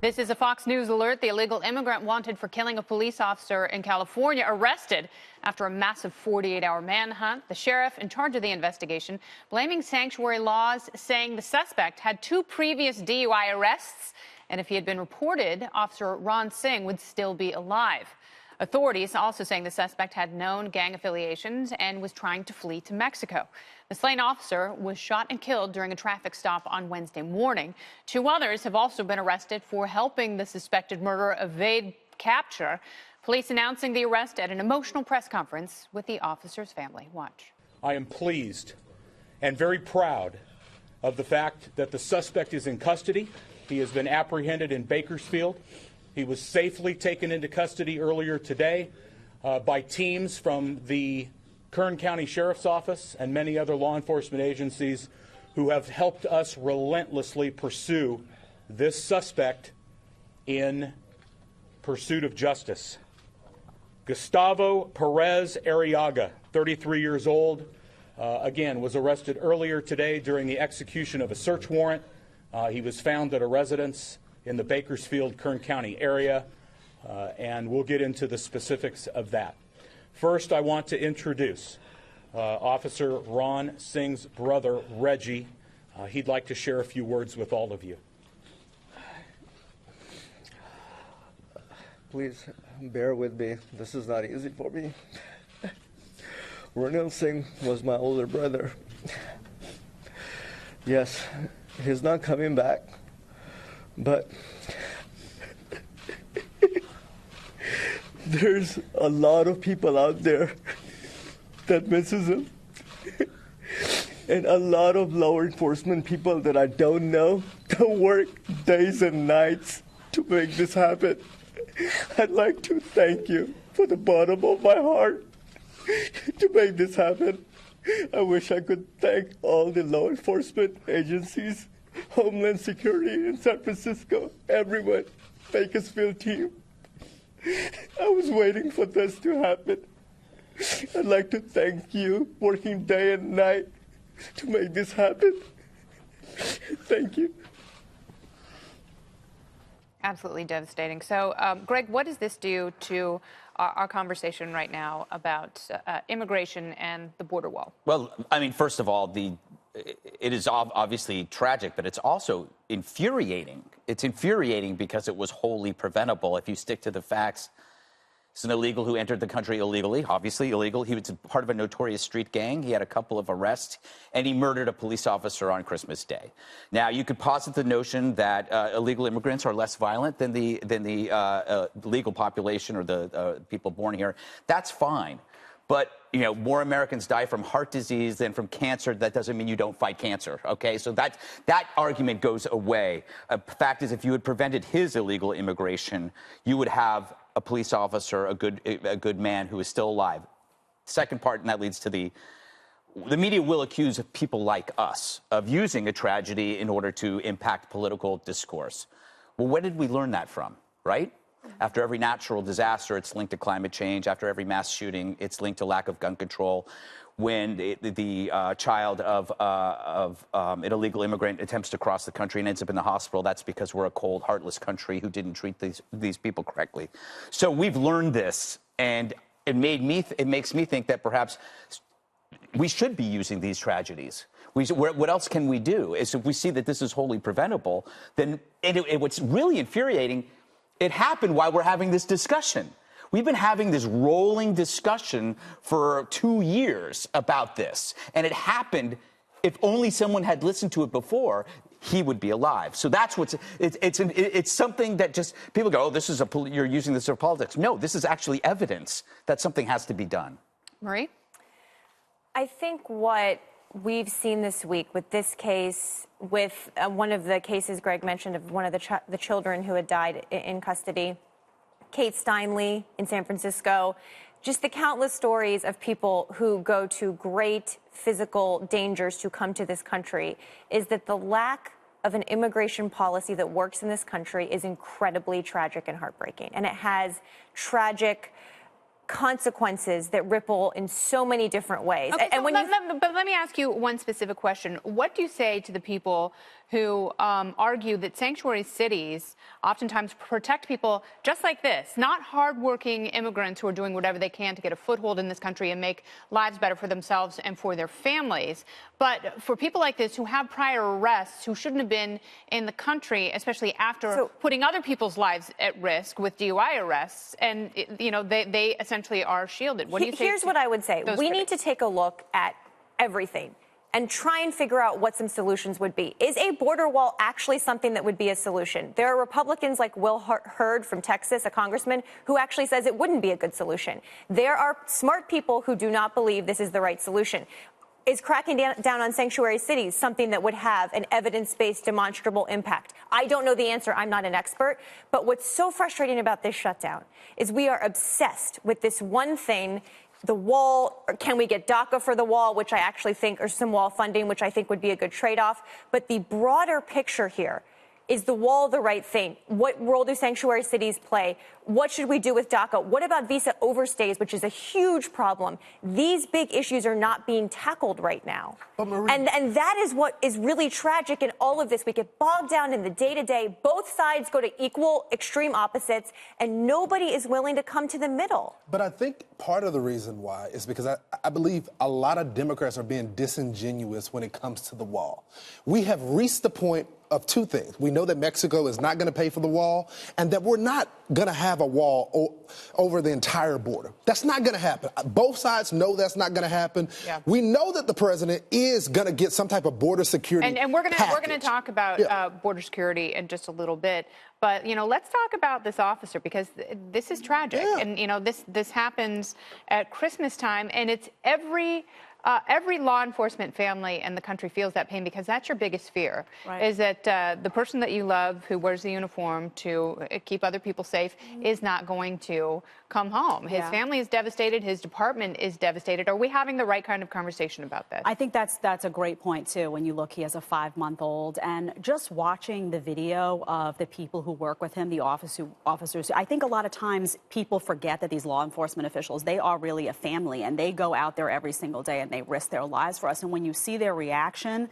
This is a Fox News alert. The illegal immigrant wanted for killing a police officer in California arrested after a massive 48-hour manhunt. The sheriff in charge of the investigation blaming sanctuary laws, saying the suspect had 2 previous DUI arrests, and if he had been reported, Officer Ronil Singh would still be alive. Authorities also saying the suspect had known gang affiliations and was trying to flee to Mexico. The slain officer was shot and killed during a traffic stop on Wednesday morning. 2 others have also been arrested for helping the suspected murderer evade capture. Police announcing the arrest at an emotional press conference with the officer's family. Watch. I am pleased and very proud of the fact that the suspect is in custody. He has been apprehended in Bakersfield. He was safely taken into custody earlier today by teams from the Kern County Sheriff's Office and many other law enforcement agencies who have helped us relentlessly pursue this suspect in pursuit of justice. Gustavo Perez Arriaga, 33 years old, again, was arrested earlier today during the execution of a search warrant. He was found at a residence in the Bakersfield, Kern County area, and we'll get into the specifics of that. First, I want to introduce Officer Ronil Singh's brother, Reggie. He'd like to share a few words with all of you. Please bear with me. This is not easy for me. Ronil Singh was my older brother. Yes, he's not coming back, but there's a lot of people out there that misses him. And a lot of law enforcement people that I don't know that work days and nights to make this happen. I'd like to thank you from the bottom of my heart to make this happen. I wish I could thank all the law enforcement agencies, Homeland Security in San Francisco, everyone, Bakersfield team. I was waiting for this to happen. I'd like to thank you, working day and night to make this happen. Thank you. Absolutely devastating. So, Greg, what does this do to our conversation right now about immigration and the border wall? Well, I mean, first of all, it is obviously tragic, but it's also infuriating. It's infuriating because it was wholly preventable. If you stick to the facts, it's an illegal who entered the country illegally, obviously illegal. He was part of a notorious street gang. He had a couple of arrests, and he murdered a police officer on Christmas Day. Now, you could posit the notion that illegal immigrants are less violent than the legal population or the people born here. That's fine. But, you know, more Americans die from heart disease than from cancer. That doesn't mean you don't fight cancer, okay? So that argument goes away. The fact is, if you had prevented his illegal immigration, you would have a police officer, a good man who is still alive. Second part, and that leads to the media will accuse people like us of using a tragedy in order to impact political discourse. Well, where did we learn that from, right? After every natural disaster, it's linked to climate change. After every mass shooting, it's linked to lack of gun control. When the child of an illegal immigrant attempts to cross the country and ends up in the hospital, that's because we're a cold, heartless country who didn't treat these people correctly. So we've learned this, and it makes me think that perhaps we should be using these tragedies. What else can we do? Is if we see that this is wholly preventable, then what's really infuriating, it happened while we're having this discussion. We've been having this rolling discussion for 2 years about this, and it happened. If only someone had listened to it before, he would be alive. So that's it's something that just people go, oh, this is you're using this for politics. No, this is actually evidence that something has to be done. Marie? I think what we've seen this week with this case, with one of the cases Greg mentioned of one of the children who had died in custody, Kate Steinle in San Francisco, just the countless stories of people who go to great physical dangers to come to this country, is that the lack of an immigration policy that works in this country is incredibly tragic and heartbreaking. And it has tragic consequences that ripple in so many different ways. Okay, but let me ask you one specific question. What do you say to the people who argue that sanctuary cities oftentimes protect people just like this, not hardworking immigrants who are doing whatever they can to get a foothold in this country and make lives better for themselves and for their families, but for people like this who have prior arrests, who shouldn't have been in the country, especially after putting other people's lives at risk with DUI arrests, and they essentially are shielded. What do you say? Here's what I would say. We need to take a look at everything and try and figure out what some solutions would be. Is a border wall actually something that would be a solution? There are Republicans like Will Hurd from Texas, a congressman, who actually says it wouldn't be a good solution. There are smart people who do not believe this is the right solution. Is cracking down on sanctuary cities something that would have an evidence-based, demonstrable impact? I don't know the answer. I'm not an expert. But what's so frustrating about this shutdown is we are obsessed with this one thing, the wall. Can we get DACA for the wall, which I actually think, or some wall funding, which I think would be a good trade-off. But the broader picture here, is the wall the right thing? What role do sanctuary cities play? What should we do with DACA? What about visa overstays, which is a huge problem? These big issues are not being tackled right now. And that is what is really tragic in all of this. We get bogged down in the day-to-day. Both sides go to equal extreme opposites, and nobody is willing to come to the middle. But I think part of the reason why is because I believe a lot of Democrats are being disingenuous when it comes to the wall. We have reached the point of two things. We know that Mexico is not going to pay for the wall, and that we're not going to have a wall over the entire border. That's not going to happen. Both sides know that's not going to happen. Yeah. We know that the president is going to get some type of border security and we're going to talk about border security in just a little bit. But, let's talk about this officer, because this is tragic. Yeah. And, this happens at Christmas time, and it's every law enforcement family in the country feels that pain, because that's your biggest fear, is that the person that you love who wears the uniform to keep other people safe is not going to come home. His family is devastated. His department is devastated. Are we having the right kind of conversation about this? I think that's a great point, too, when you look, he has a 5-month-old. And just watching the video of the people who work with him, the officers, I think a lot of times people forget that these law enforcement officials, they are really a family, and they go out there every single day and they risk their lives for us. And when you see their reaction,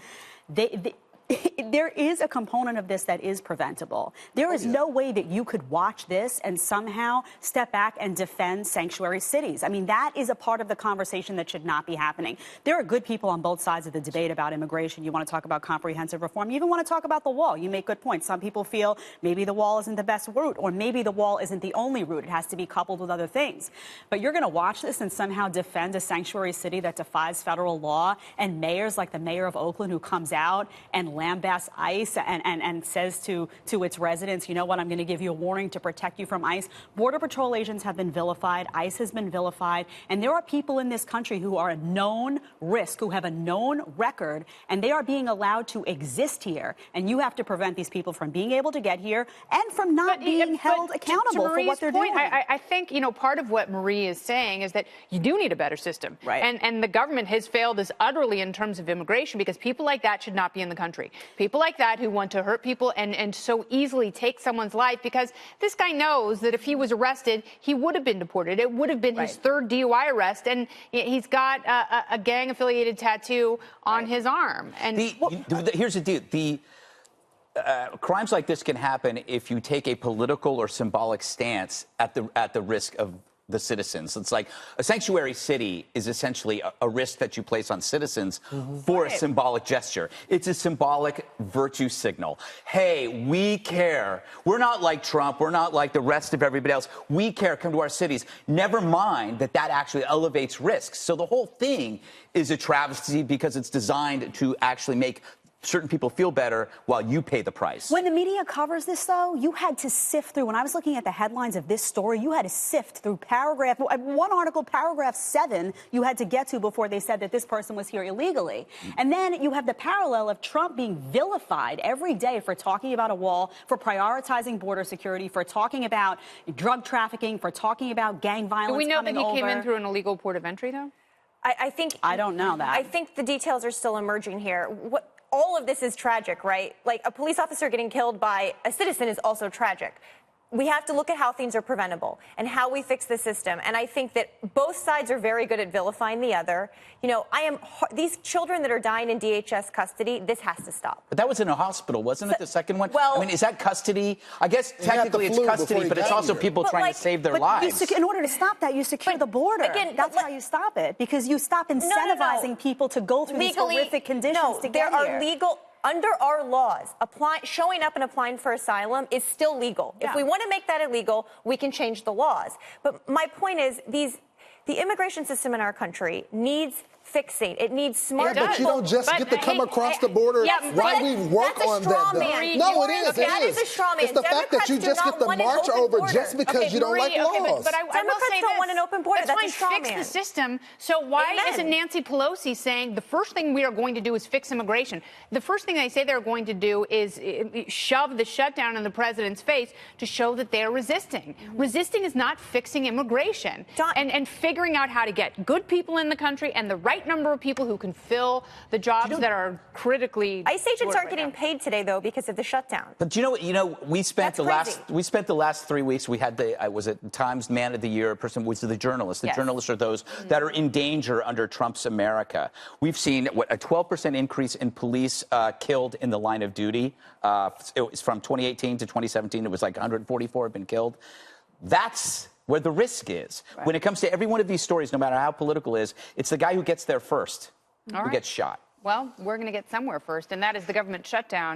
there is a component of this that is preventable. There is no way that you could watch this and somehow step back and defend sanctuary cities. I mean, that is a part of the conversation that should not be happening. There are good people on both sides of the debate about immigration. You want to talk about comprehensive reform. You even want to talk about the wall. You make good points. Some people feel maybe the wall isn't the best route, or maybe the wall isn't the only route. It has to be coupled with other things. But you're going to watch this and somehow defend a sanctuary city that defies federal law, and mayors like the mayor of Oakland, who comes out and lambasts ICE and says to its residents, you know what, I'm going to give you a warning to protect you from ICE. Border Patrol agents have been vilified. ICE has been vilified. And there are people in this country who are a known risk, who have a known record, and they are being allowed to exist here. And you have to prevent these people from being able to get here and from not being held accountable for what they're doing. I think, part of what Marie is saying is that you do need a better system. Right. And the government has failed us utterly in terms of immigration, because people like that should not be in the country. People like that who want to hurt people and so easily take someone's life, because this guy knows that if he was arrested, he would have been deported. It would have been his third DUI arrest, and he's got a gang-affiliated tattoo on his arm. And here's the deal. Crimes like this can happen if you take a political or symbolic stance at the risk of the citizens. It's like a sanctuary city is essentially a risk that you place on citizens for a symbolic gesture. It's a symbolic virtue signal. Hey, we care. We're not like Trump. We're not like the rest of everybody else. We care. Come to our cities. Never mind that actually elevates risks. So the whole thing is a travesty, because it's designed to actually make certain people feel better while you pay the price. When the media covers this, though, you had to sift through. When I was looking at the headlines of this story, you had to sift through one article, paragraph 7, you had to get to before they said that this person was here illegally. And then you have the parallel of Trump being vilified every day for talking about a wall, for prioritizing border security, for talking about drug trafficking, for talking about gang violence. Do we know that he came in through an illegal port of entry, though? I don't know that. I think the details are still emerging here. All of this is tragic, right? Like, a police officer getting killed by a citizen is also tragic. we have to look at how things are preventable and how we fix the system. And I think that both sides are very good at vilifying the other. You know, these children that are dying in DHS custody, this has to stop. But that was in a hospital, wasn't it, the second one? Well, I mean, is that custody? I guess technically it's custody, but it's also people trying to save their lives. In order to stop that, you secure the border. Again, that's how you stop it, because you stop incentivizing people to go through these horrific conditions to get here. There are legal... Under our laws, showing up and applying for asylum is still legal. Yeah. If we want to make that illegal, we can change the laws. But my point is, the immigration system in our country needs fixing. It needs smart people. But you don't just get to come across the border while we work on that. No, it is. That is a straw man. It's the fact that you just get to march over just because you don't like laws. But I will say don't want an open border. That's fine, fix the system. So why isn't Nancy Pelosi saying the first thing we are going to do is fix immigration? The first thing they say they're going to do is shove the shutdown in the president's face to show that they're resisting. Resisting is not fixing immigration and figuring out how to get good people in the country and the right number of people who can fill the jobs that are critically. ICE agents aren't getting paid today, though, because of the shutdown. But we spent the last 3 weeks. We had was it Times Man of the Year person, which is the journalists. The journalists are those that are in danger under Trump's America. We've seen a 12% increase in police killed in the line of duty. It was from 2018 to 2017. It was like 144 have been killed. That's where the risk is. Right. When it comes to every one of these stories, no matter how political it is, it's the guy who gets there first who gets shot. Well, we're going to get somewhere first, and that is the government shutdown.